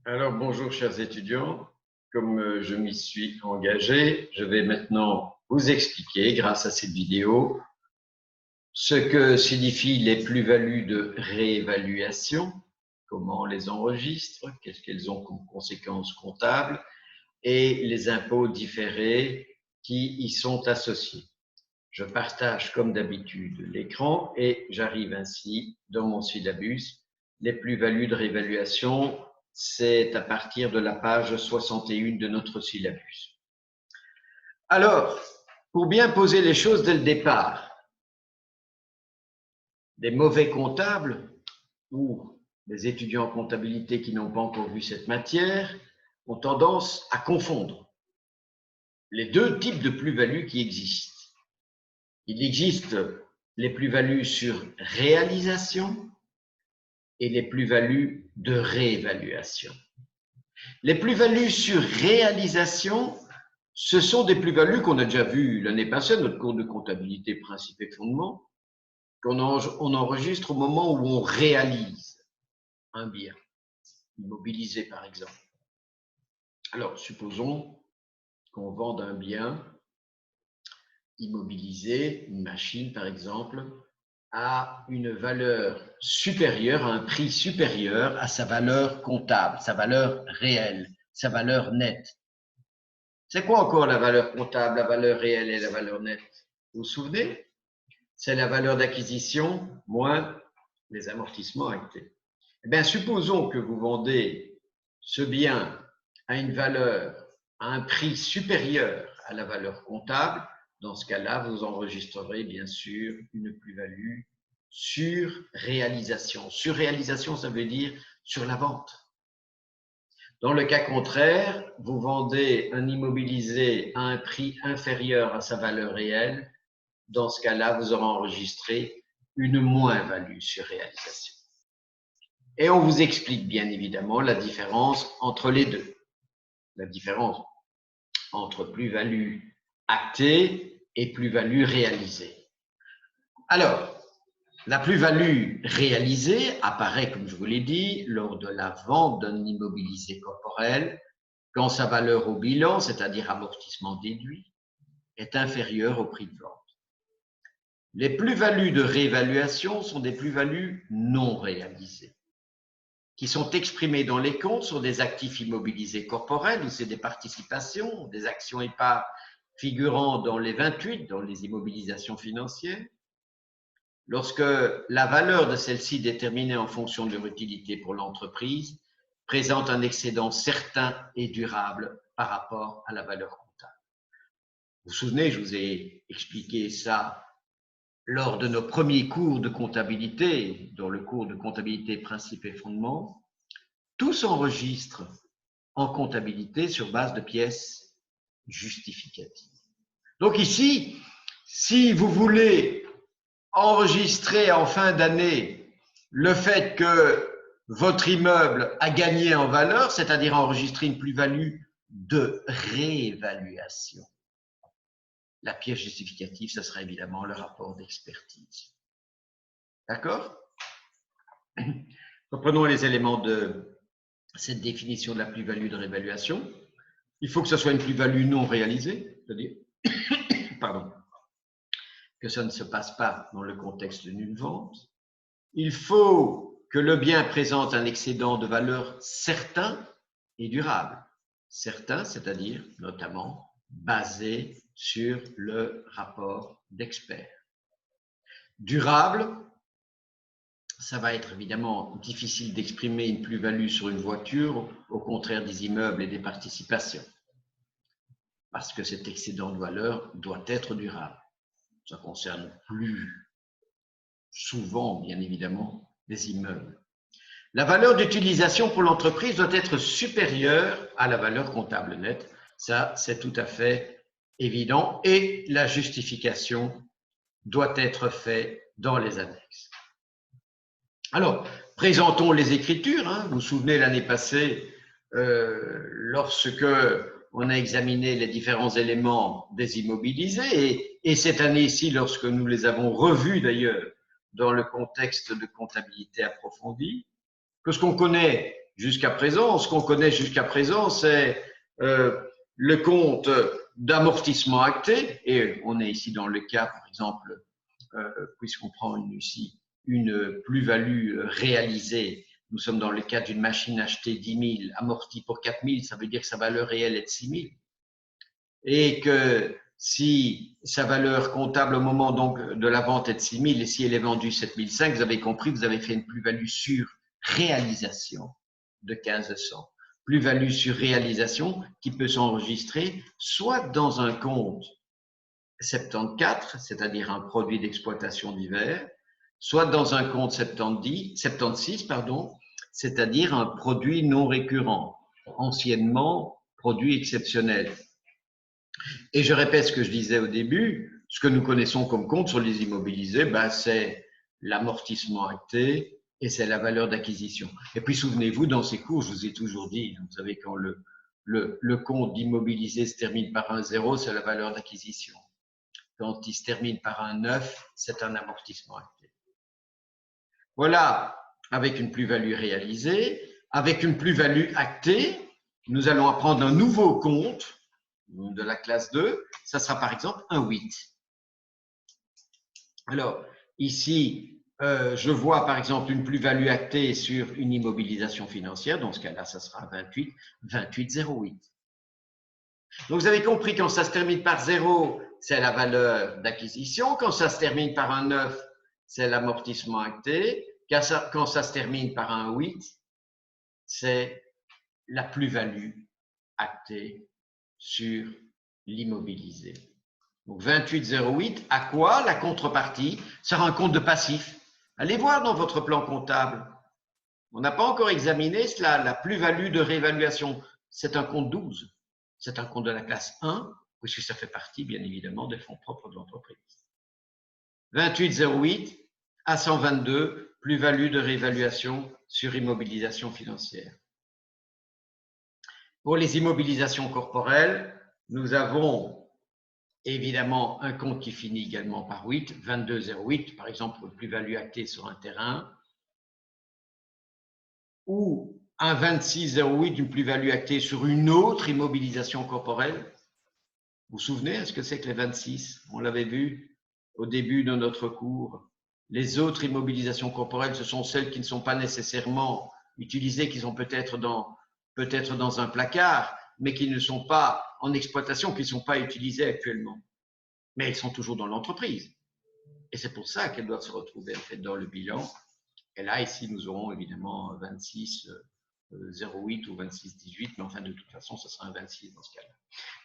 Alors, bonjour chers étudiants. Comme je m'y suis engagé, je vais maintenant vous expliquer, grâce à cette vidéo, ce que signifient les plus-values de réévaluation, comment on les enregistre, qu'est-ce qu'elles ont comme conséquences comptables, et les impôts différés qui y sont associés. Je partage comme d'habitude l'écran et j'arrive ainsi dans mon syllabus. Les plus-values de réévaluation, c'est à partir de la page 61 de notre syllabus. Alors, pour bien poser les choses dès le départ, des mauvais comptables ou des étudiants en comptabilité qui n'ont pas encore vu cette matière ont tendance à confondre les deux types de plus-values qui existent. Il existe les plus-values sur réalisation et les plus-values de réévaluation. Les plus-values sur réalisation, ce sont des plus-values qu'on a déjà vues l'année passée, notre cours de comptabilité principes et fondements, qu'on enregistre au moment où on réalise un bien, immobilisé par exemple. Alors, supposons qu'on vende un bien immobilisé, une machine par exemple, à une valeur supérieure, à un prix supérieur à sa valeur comptable, sa valeur réelle, sa valeur nette. C'est quoi encore la valeur comptable, la valeur réelle et la valeur nette? Vous vous souvenez? C'est la valeur d'acquisition moins les amortissements actés. Eh bien, supposons que vous vendez ce bien à une valeur, à un prix supérieur à la valeur comptable. Dans ce cas-là, vous enregistrerez bien sûr une plus-value sur réalisation. Sur réalisation, ça veut dire sur la vente. Dans le cas contraire, vous vendez un immobilisé à un prix inférieur à sa valeur réelle. Dans ce cas-là, vous aurez enregistré une moins-value sur réalisation. Et on vous explique bien évidemment la différence entre les deux. La différence entre plus-value actée et plus-value réalisée. Alors, la plus-value réalisée apparaît, comme je vous l'ai dit, lors de la vente d'un immobilisé corporel, quand sa valeur au bilan, c'est-à-dire amortissement déduit, est inférieure au prix de vente. Les plus-values de réévaluation sont des plus-values non réalisées, qui sont exprimées dans les comptes sur des actifs immobilisés corporels, ou c'est des participations, des actions et parts figurant dans les 28, dans les immobilisations financières. Lorsque la valeur de celle-ci, déterminée en fonction de leur utilité pour l'entreprise, présente un excédent certain et durable par rapport à la valeur comptable. Vous vous souvenez, je vous ai expliqué ça lors de nos premiers cours de comptabilité, dans le cours de comptabilité principes et fondements. Tout s'enregistre en comptabilité sur base de pièces justificatives. Donc ici, si vous voulez enregistrer en fin d'année le fait que votre immeuble a gagné en valeur, c'est-à-dire enregistrer une plus-value de réévaluation, la pièce justificative, ce sera évidemment le rapport d'expertise. D'accord? Reprenons les éléments de cette définition de la plus-value de réévaluation. Il faut que ce soit une plus-value non réalisée, c'est-à-dire pardon, que ça ne se passe pas dans le contexte d'une vente. Il faut que le bien présente un excédent de valeur certain et durable. Certain, c'est-à-dire notamment basé sur le rapport d'expert. Durable, ça va être évidemment difficile d'exprimer une plus-value sur une voiture, au contraire des immeubles et des participations, parce que cet excédent de valeur doit être durable. Ça concerne plus souvent, bien évidemment, des immeubles. La valeur d'utilisation pour l'entreprise doit être supérieure à la valeur comptable nette. Ça, c'est tout à fait évident. Et la justification doit être faite dans les annexes. Alors, présentons les écritures. Vous vous souvenez, l'année passée, lorsque on a examiné les différents éléments des immobilisés, et cette année-ci, lorsque nous les avons revus d'ailleurs dans le contexte de comptabilité approfondie, que ce qu'on connaît jusqu'à présent. Ce qu'on connaît jusqu'à présent, c'est le compte d'amortissement acté, et on est ici dans le cas, par exemple, puisqu'on prend ici une plus-value réalisée, nous sommes dans le cas d'une machine achetée 10 000, amortie pour 4 000, ça veut dire que sa valeur réelle est de 6 000. Et que si sa valeur comptable au moment donc de la vente est de 6 000 et si elle est vendue 7 500, vous avez compris, vous avez fait une plus-value sur réalisation de 1500. Plus-value sur réalisation qui peut s'enregistrer soit dans un compte 74, c'est-à-dire un produit d'exploitation divers, soit dans un compte 76, c'est-à-dire un produit non récurrent, anciennement produit exceptionnel. Et je répète ce que je disais au début, ce que nous connaissons comme compte sur les immobilisés, c'est l'amortissement acté et c'est la valeur d'acquisition. Et puis souvenez-vous, dans ces cours, je vous ai toujours dit, vous savez, quand le compte d'immobilisé se termine par un 0, c'est la valeur d'acquisition. Quand il se termine par un 9, c'est un amortissement acté. Voilà, avec une plus-value réalisée, avec une plus-value actée, nous allons apprendre un nouveau compte de la classe 2, ça sera par exemple un 8. Alors, ici, je vois par exemple une plus-value actée sur une immobilisation financière, dans ce cas-là, ça sera 28,08. Donc, vous avez compris, quand ça se termine par 0, c'est la valeur d'acquisition. Quand ça se termine par un 9, c'est l'amortissement acté. Quand ça se termine par un 8, c'est la plus-value actée sur l'immobilisé. Donc 28,08, à quoi la contrepartie sera un compte de passif. Allez voir dans votre plan comptable. On n'a pas encore examiné cela, la plus-value de réévaluation. C'est un compte 12. C'est un compte de la classe 1, puisque ça fait partie, bien évidemment, des fonds propres de l'entreprise. 28,08 à 122, plus-value de réévaluation sur immobilisation financière. Pour les immobilisations corporelles, nous avons évidemment un compte qui finit également par 8, 22,08, par exemple, pour une plus-value actée sur un terrain, ou un 26,08 d'une plus-value actée sur une autre immobilisation corporelle. Vous vous souvenez, est-ce que c'est que les 26? On l'avait vu au début de notre cours. Les autres immobilisations corporelles, ce sont celles qui ne sont pas nécessairement utilisées, qui sont peut-être dans un placard, mais qui ne sont pas en exploitation, qui ne sont pas utilisées actuellement. Mais elles sont toujours dans l'entreprise. Et c'est pour ça qu'elles doivent se retrouver en fait dans le bilan. Et là, ici, nous aurons évidemment 26,08 ou 26,18, mais enfin, de toute façon, ce sera un 26 dans ce cas-là.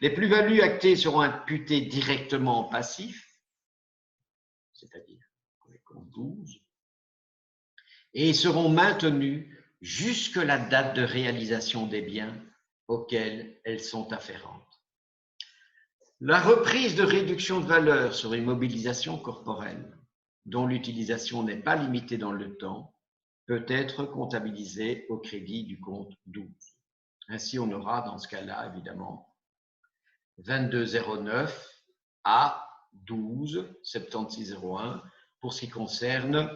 Les plus-values actées seront imputées directement en passif, c'est-à-dire les comptes 12, et seront maintenues jusque la date de réalisation des biens auxquels elles sont afférentes. La reprise de réduction de valeur sur une mobilisation corporelle, dont l'utilisation n'est pas limitée dans le temps, peut être comptabilisée au crédit du compte 12. Ainsi, on aura dans ce cas-là, évidemment, 22,09 à 12,76,01 pour ce qui concerne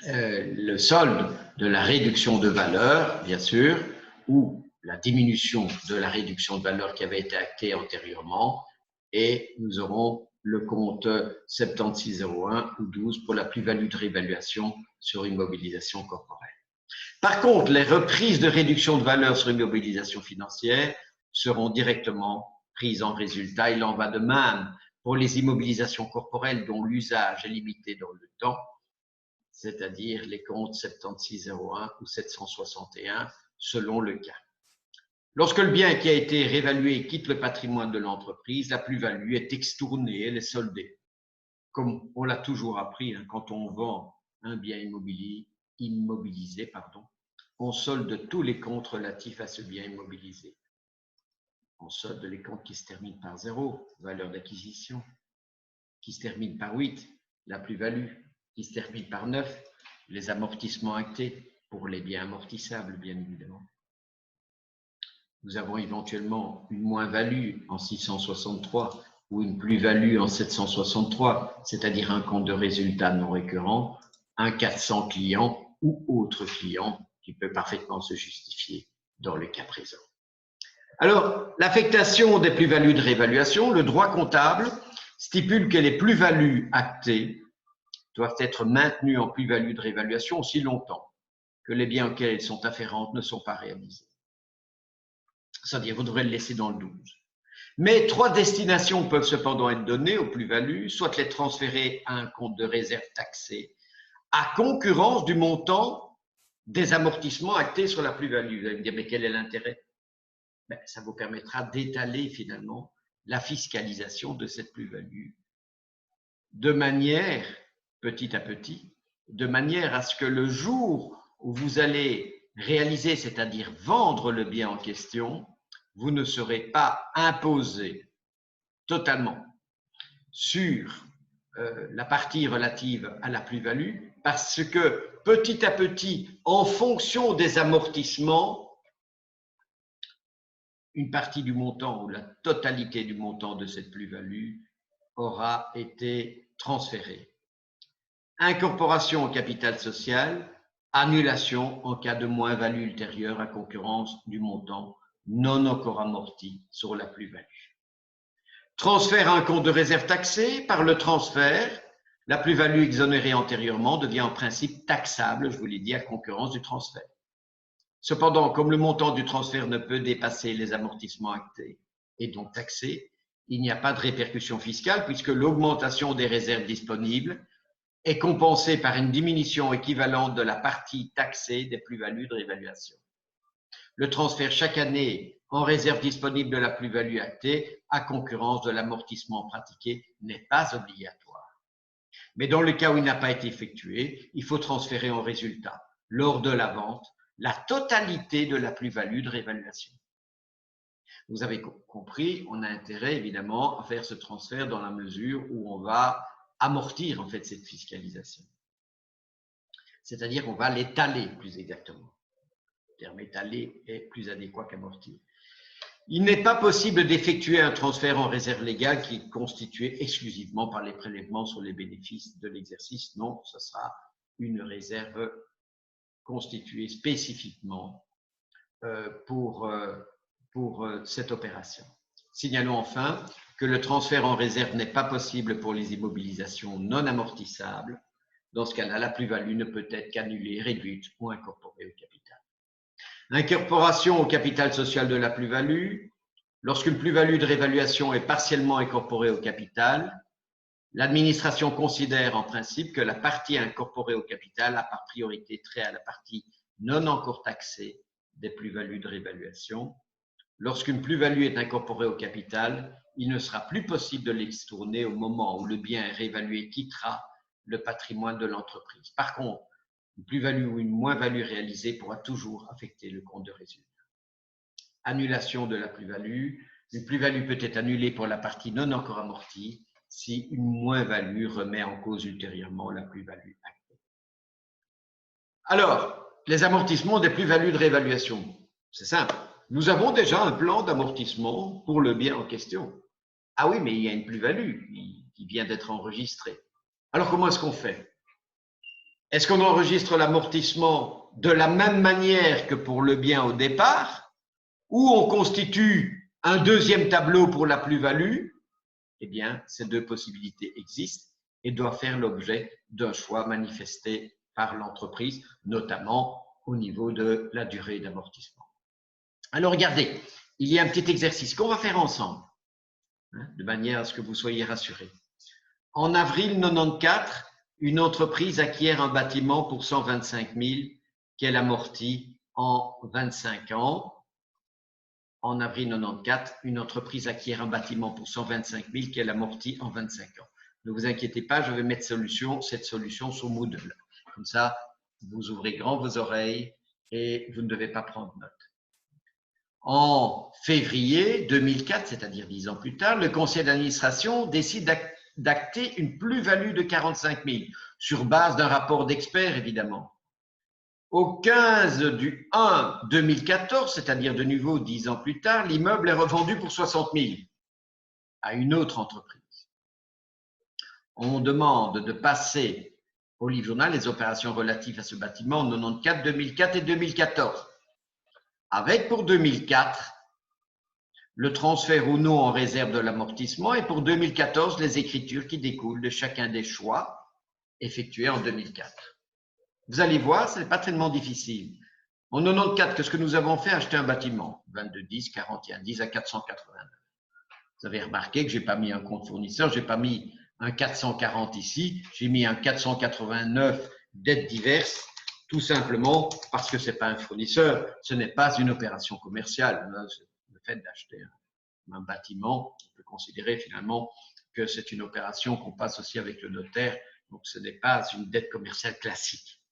le solde de la réduction de valeur, bien sûr, ou la diminution de la réduction de valeur qui avait été actée antérieurement, et nous aurons le compte 76,01 ou 12 pour la plus-value de réévaluation sur une mobilisation corporelle. Par contre, les reprises de réduction de valeur sur une mobilisation financière seront directement prises en résultat. Il en va de même pour les immobilisations corporelles dont l'usage est limité dans le temps, c'est-à-dire les comptes 76,01 ou 761 selon le cas. Lorsque le bien qui a été réévalué quitte le patrimoine de l'entreprise, la plus-value est extournée, elle est soldée. Comme on l'a toujours appris, quand on vend un bien immobilisé, on solde tous les comptes relatifs à ce bien immobilisé. On solde les comptes qui se terminent par 0, valeur d'acquisition, qui se terminent par 8, la plus-value, qui se termine par 9, les amortissements actés pour les biens amortissables, bien évidemment. Nous avons éventuellement une moins-value en 663 ou une plus-value en 763, c'est-à-dire un compte de résultat non récurrent, un 400 clients ou autre client qui peut parfaitement se justifier dans le cas présent. Alors, l'affectation des plus-values de réévaluation, le droit comptable stipule que les plus-values actées doivent être maintenues en plus-value de réévaluation aussi longtemps que les biens auxquels elles sont afférentes ne sont pas réalisés. C'est-à-dire, vous devrez le laisser dans le 12. Mais 3 destinations peuvent cependant être données aux plus-values, soit les transférer à un compte de réserve taxé à concurrence du montant des amortissements actés sur la plus-value. Vous allez me dire, mais quel est l'intérêt? Ben, ça vous permettra d'étaler finalement la fiscalisation de cette plus-value de manière, petit à petit, de manière à ce que le jour où vous allez réaliser, c'est-à-dire vendre le bien en question, vous ne serez pas imposé totalement sur la partie relative à la plus-value parce que petit à petit, en fonction des amortissements, une partie du montant ou la totalité du montant de cette plus-value aura été transférée. Incorporation au capital social, annulation en cas de moins-value ultérieure à concurrence du montant non encore amorti sur la plus-value. Transfert à un compte de réserve taxé, par le transfert, la plus-value exonérée antérieurement devient en principe taxable, je vous l'ai dit, à concurrence du transfert. Cependant, comme le montant du transfert ne peut dépasser les amortissements actés et donc taxés, il n'y a pas de répercussion fiscale puisque l'augmentation des réserves disponibles est compensée par une diminution équivalente de la partie taxée des plus-values de réévaluation. Le transfert chaque année en réserve disponible de la plus-value actée à concurrence de l'amortissement pratiqué n'est pas obligatoire. Mais dans le cas où il n'a pas été effectué, il faut transférer en résultat, lors de la vente, la totalité de la plus-value de réévaluation. Vous avez compris, on a intérêt évidemment à faire ce transfert dans la mesure où on va amortir en fait cette fiscalisation. C'est-à-dire qu'on va l'étaler plus exactement. Le terme étaler est plus adéquat qu'amortir. Il n'est pas possible d'effectuer un transfert en réserve légale qui est constitué exclusivement par les prélèvements sur les bénéfices de l'exercice. Non, ce sera une réserve constituée spécifiquement pour cette opération. Signalons enfin que le transfert en réserve n'est pas possible pour les immobilisations non amortissables. Dans ce cas-là, la plus-value ne peut être qu'annulée, réduite ou incorporée au capital. Incorporation au capital social de la plus-value. Lorsqu'une plus-value de réévaluation est partiellement incorporée au capital, l'administration considère en principe que la partie incorporée au capital a par priorité trait à la partie non encore taxée des plus-values de réévaluation. Lorsqu'une plus-value est incorporée au capital, il ne sera plus possible de l'extourner au moment où le bien réévalué quittera le patrimoine de l'entreprise. Par contre, une plus-value ou une moins-value réalisée pourra toujours affecter le compte de résultat. Annulation de la plus-value. Une plus-value peut être annulée pour la partie non encore amortie si une moins-value remet en cause ultérieurement la plus-value actée. Alors, les amortissements des plus-values de réévaluation. C'est simple. Nous avons déjà un plan d'amortissement pour le bien en question. Ah oui, mais il y a une plus-value qui vient d'être enregistrée. Alors, comment est-ce qu'on fait? Est-ce qu'on enregistre l'amortissement de la même manière que pour le bien au départ, ou on constitue un deuxième tableau pour la plus-value? Eh bien, ces deux possibilités existent et doivent faire l'objet d'un choix manifesté par l'entreprise, notamment au niveau de la durée d'amortissement. Alors, regardez, il y a un petit exercice qu'on va faire ensemble, de manière à ce que vous soyez rassurés. En avril 94, une entreprise acquiert un bâtiment pour 125 000 qu'elle amortit en 25 ans. En avril 94, une entreprise acquiert un bâtiment pour 125 000 qu'elle amortit en 25 ans. Ne vous inquiétez pas, je vais mettre cette solution sur Moodle. Comme ça, vous ouvrez grand vos oreilles et vous ne devez pas prendre note. En février 2004, c'est-à-dire 10 ans plus tard, le conseil d'administration décide d'acter une plus-value de 45 000 sur base d'un rapport d'experts, évidemment. Au 15 du 1 2014, c'est-à-dire de nouveau 10 ans plus tard, l'immeuble est revendu pour 60 000 à une autre entreprise. On demande de passer au livre journal les opérations relatives à ce bâtiment en 94, 2004 et 2014. Avec pour 2004 le transfert ou non en réserve de l'amortissement et pour 2014 les écritures qui découlent de chacun des choix effectués en 2004. Vous allez voir, ce n'est pas tellement difficile. En 94, qu'est-ce que nous avons fait? Acheter un bâtiment, 22 10, 41 10 à 489. Vous avez remarqué que je n'ai pas mis un compte fournisseur, je n'ai pas mis un 440 ici, j'ai mis un 489 dettes diverses, tout simplement parce que ce n'est pas un fournisseur, ce n'est pas une opération commerciale. Le fait d'acheter un bâtiment, on peut considérer finalement que c'est une opération qu'on passe aussi avec le notaire, donc ce n'est pas une dette commerciale classique.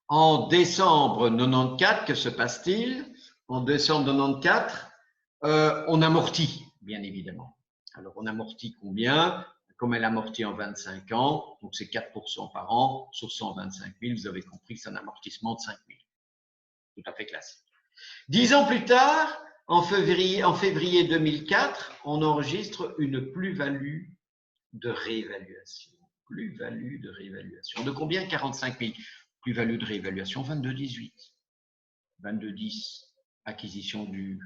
En décembre 94, que se passe-t-il? En décembre 94, on amortit, bien évidemment. Alors, on amortit combien? Comme elle amortit en 25 ans, donc c'est 4% par an sur 125 000, vous avez compris que c'est un amortissement de 5 000. Tout à fait classique. 10 ans plus tard, en février 2004, on enregistre une plus-value de réévaluation. Plus-value de réévaluation. De combien? 45 000. Plus-value de réévaluation, 22,18. 22,10, acquisition du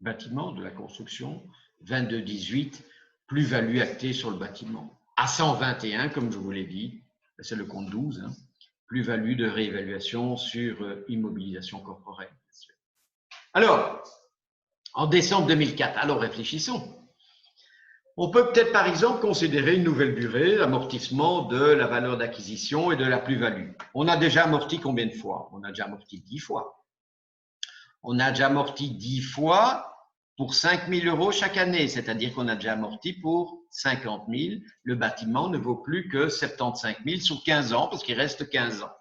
bâtiment, de la construction. 22,18, plus-value actée sur le bâtiment. À 121, comme je vous l'ai dit, c'est le compte 12, hein, plus-value de réévaluation sur immobilisation corporelle. Alors, en décembre 2004, alors réfléchissons. On peut peut-être par exemple considérer une nouvelle durée, l'amortissement de la valeur d'acquisition et de la plus-value. On a déjà amorti combien de fois? On a déjà amorti 10 fois. On a déjà amorti 10 fois pour 5 000 € chaque année, c'est-à-dire qu'on a déjà amorti pour 50 000. Le bâtiment ne vaut plus que 75 000 sur 15 ans parce qu'il reste 15 ans.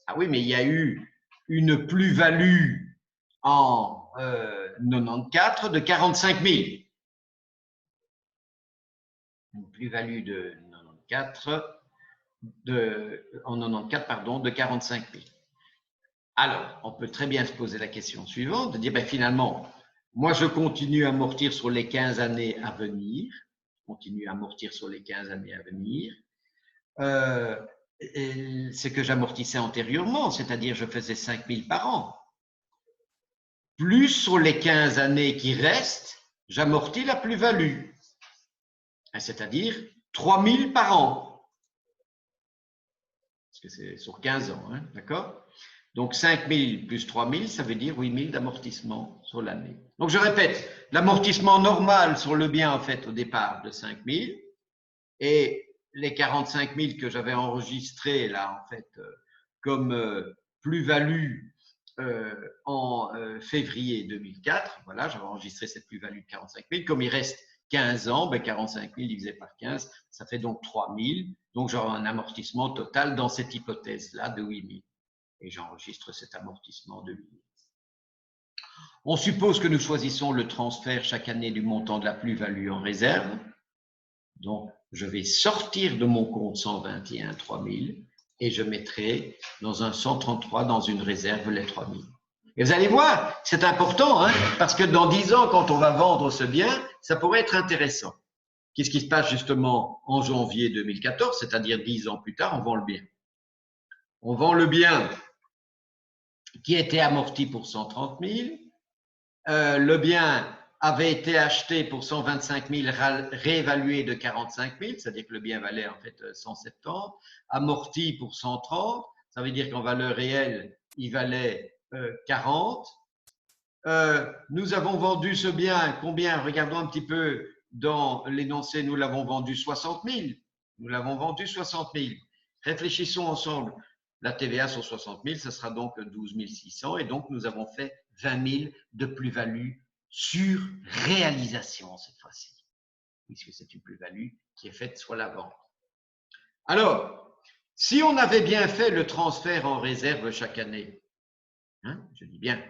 Ah oui, mais il y a eu une plus-value en 94 de 45 000. Une plus-value de 94 de 45 000. Alors, on peut très bien se poser la question suivante, de dire, ben, finalement, moi, je continue à amortir sur les 15 années à venir, c'est que j'amortissais antérieurement, c'est-à-dire je faisais 5 000 par an. Plus sur les 15 années qui restent, j'amortis la plus-value, c'est-à-dire 3 000 par an. Parce que c'est sur 15 ans, hein, d'accord? Donc 5 000 plus 3 000, ça veut dire 8 000 d'amortissement sur l'année. Donc je répète, l'amortissement normal sur le bien en fait au départ de 5 000 et les 45 000 que j'avais enregistrés là en fait comme plus-value en février 2004. Voilà, j'avais enregistré cette plus-value de 45 000. Comme il reste 15 ans, ben 45 000 divisé par 15, ça fait donc 3 000. Donc j'aurai un amortissement total dans cette hypothèse-là de 8 000. Et j'enregistre cet amortissement de 8 000. On suppose que nous choisissons le transfert chaque année du montant de la plus-value en réserve. Donc, je vais sortir de mon compte 121 3 000 et je mettrai dans un 133 dans une réserve les 3 000. Et vous allez voir, c'est important, hein, parce que dans 10 ans, quand on va vendre ce bien, ça pourrait être intéressant. Qu'est-ce qui se passe justement en janvier 2014, c'est-à-dire 10 ans plus tard, on vend le bien. On vend le bien qui était amorti pour 130 000. Le bien avait été acheté pour 125 000, réévalué de 45 000, c'est-à-dire que le bien valait en fait 170, amorti pour 130, ça veut dire qu'en valeur réelle, il valait 40. Nous avons vendu ce bien, combien? Regardons un petit peu dans l'énoncé, nous l'avons vendu 60 000. Nous l'avons vendu 60 000. Réfléchissons ensemble. La TVA sur 60 000, ce sera donc 12 600 et donc nous avons fait 20 000 de plus-value sur réalisation cette fois-ci, puisque c'est une plus-value qui est faite sur la vente. Alors, si on avait bien fait le transfert en réserve chaque année, hein, je dis bien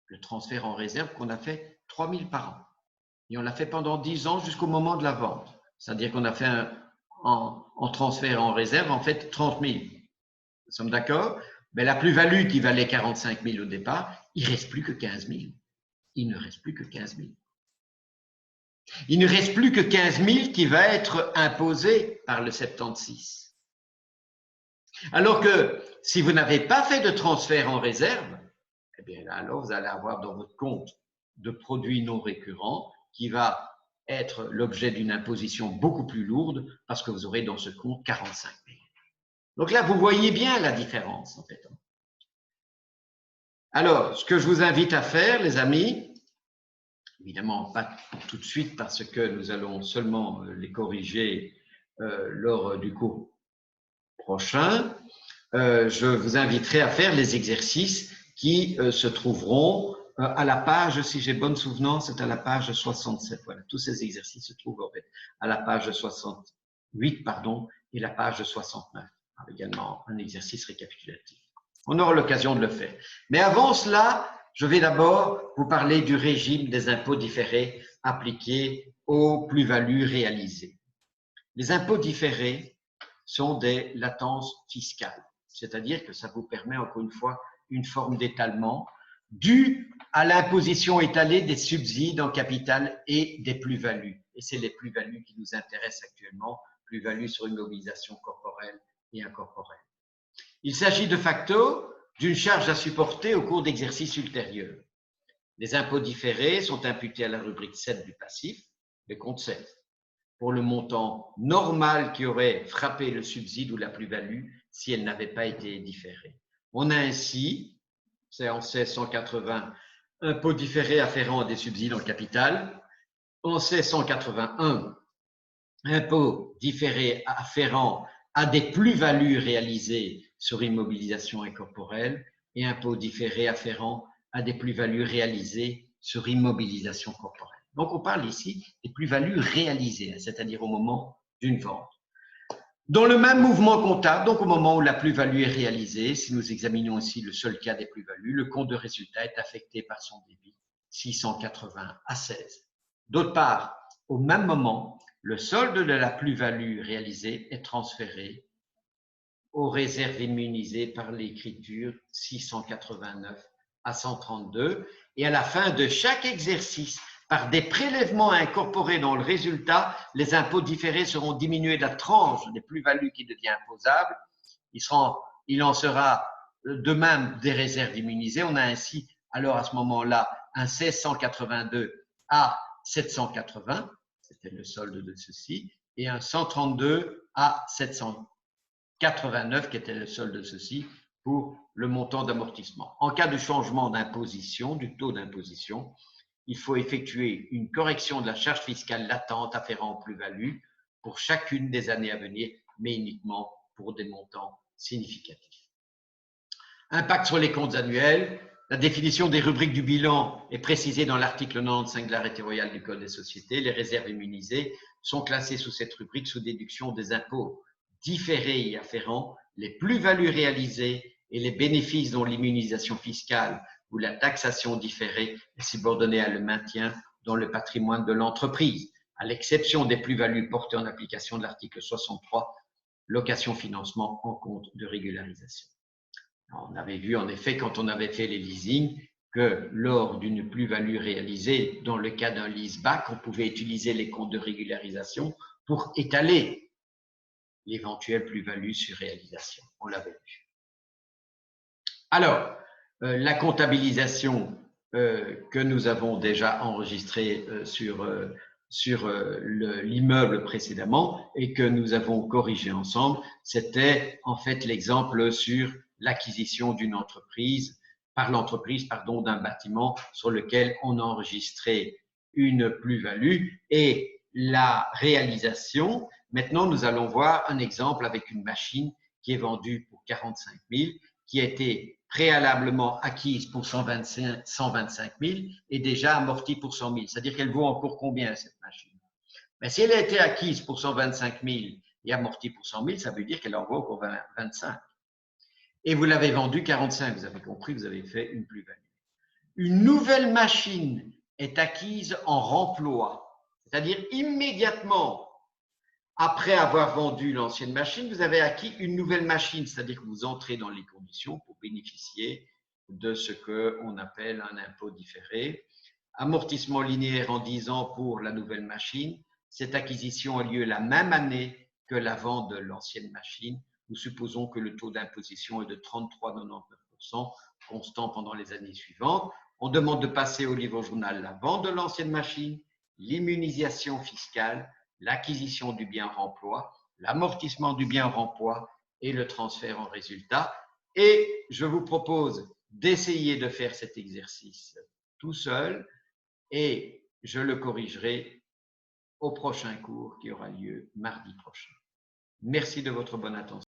le transfert en réserve qu'on a fait 3 000 par an, et on l'a fait pendant 10 ans jusqu'au moment de la vente, c'est-à-dire qu'on a fait en transfert en réserve en fait 30 000. Nous sommes d'accord? Mais la plus-value qui valait 45 000 au départ, il ne reste plus que 15 000. Il ne reste plus que 15 000. Il ne reste plus que 15 000 qui va être imposé par le 76. Alors que si vous n'avez pas fait de transfert en réserve, eh bien là, alors vous allez avoir dans votre compte de produits non récurrents qui va être l'objet d'une imposition beaucoup plus lourde parce que vous aurez dans ce compte 45 000. Donc là, vous voyez bien la différence en fait. Alors, ce que je vous invite à faire, les amis, évidemment pas tout de suite parce que nous allons seulement les corriger lors du cours prochain, je vous inviterai à faire les exercices qui se trouveront à la page, si j'ai bonne souvenance, c'est à la page 67. Voilà, tous ces exercices se trouvent en fait à la page 68, pardon, et la page 69. Également un exercice récapitulatif. On aura l'occasion de le faire. Mais avant cela, je vais d'abord vous parler du régime des impôts différés appliqués aux plus-values réalisées. Les impôts différés sont des latences fiscales, c'est-à-dire que ça vous permet encore une fois une forme d'étalement due à l'imposition étalée des subsides en capital et des plus-values. Et c'est les plus-values qui nous intéressent actuellement, plus-values sur une mobilisation corporelle et incorporelle. Il s'agit de facto d'une charge à supporter au cours d'exercices ultérieurs. Les impôts différés sont imputés à la rubrique 7 du passif, le compte 7, pour le montant normal qui aurait frappé le subside ou la plus-value si elle n'avait pas été différée. On a ainsi, c'est en 1680, impôts différés afférents à des subsides en capital, en 1681, impôts différés afférents à des plus-values réalisées sur immobilisation incorporelle et impôts différés afférents à des plus-values réalisées sur immobilisation corporelle. Donc, on parle ici des plus-values réalisées, c'est-à-dire au moment d'une vente. Dans le même mouvement comptable, donc au moment où la plus-value est réalisée, si nous examinons ici le seul cas des plus-values, le compte de résultat est affecté par son débit 680 à 16. D'autre part, au même moment, le solde de la plus-value réalisée est transféré aux réserves immunisées par l'écriture 689 à 132 et à la fin de chaque exercice, par des prélèvements incorporés dans le résultat, les impôts différés seront diminués de la tranche des plus-values qui devient imposable. Il en sera de même des réserves immunisées. On a ainsi, alors à ce moment-là, un 1682 à 780, c'était le solde de ceci, et un 132 à 789, qui était le solde de ceci, pour le montant d'amortissement. En cas de changement d'imposition, du taux d'imposition, il faut effectuer une correction de la charge fiscale latente afférente plus-value pour chacune des années à venir, mais uniquement pour des montants significatifs. Impact sur les comptes annuels. La définition des rubriques du bilan est précisée dans l'article 95 de l'arrêté royal du Code des sociétés. Les réserves immunisées sont classées sous cette rubrique sous déduction des impôts différés y afférents, les plus-values réalisées et les bénéfices dont l'immunisation fiscale ou la taxation différée est subordonnée à le maintien dans le patrimoine de l'entreprise, à l'exception des plus-values portées en application de l'article 63, location-financement en compte de régularisation. On avait vu en effet quand on avait fait les leasings que lors d'une plus-value réalisée, dans le cas d'un leaseback, on pouvait utiliser les comptes de régularisation pour étaler l'éventuelle plus-value sur réalisation. On l'avait vu. Alors, la comptabilisation que nous avons déjà enregistrée sur l'immeuble précédemment et que nous avons corrigé ensemble, c'était en fait l'exemple sur l'acquisition d'une entreprise, par l'entreprise, pardon, d'un bâtiment sur lequel on a enregistré une plus-value et la réalisation. Maintenant, nous allons voir un exemple avec une machine qui est vendue pour 45 000, qui a été préalablement acquise pour 125 000 et déjà amortie pour 100 000. C'est-à-dire qu'elle vaut encore combien cette machine? Mais si elle a été acquise pour 125 000 et amortie pour 100 000, ça veut dire qu'elle en vaut encore 25. Et vous l'avez vendue 45, vous avez compris, vous avez fait une plus-value. Une nouvelle machine est acquise en remploi, c'est-à-dire immédiatement après avoir vendu l'ancienne machine, vous avez acquis une nouvelle machine, c'est-à-dire que vous entrez dans les conditions pour bénéficier de ce qu'on appelle un impôt différé Amortissement linéaire en 10 ans pour la nouvelle machine. Cette acquisition a lieu la même année que la vente de l'ancienne machine. Nous supposons que le taux d'imposition est de 33,99%, constant pendant les années suivantes. On demande de passer au livre journal la vente de l'ancienne machine, l'immunisation fiscale, l'acquisition du bien remploi, l'amortissement du bien remploi et le transfert en résultat. Et je vous propose d'essayer de faire cet exercice tout seul et je le corrigerai au prochain cours qui aura lieu mardi prochain. Merci de votre bonne attention.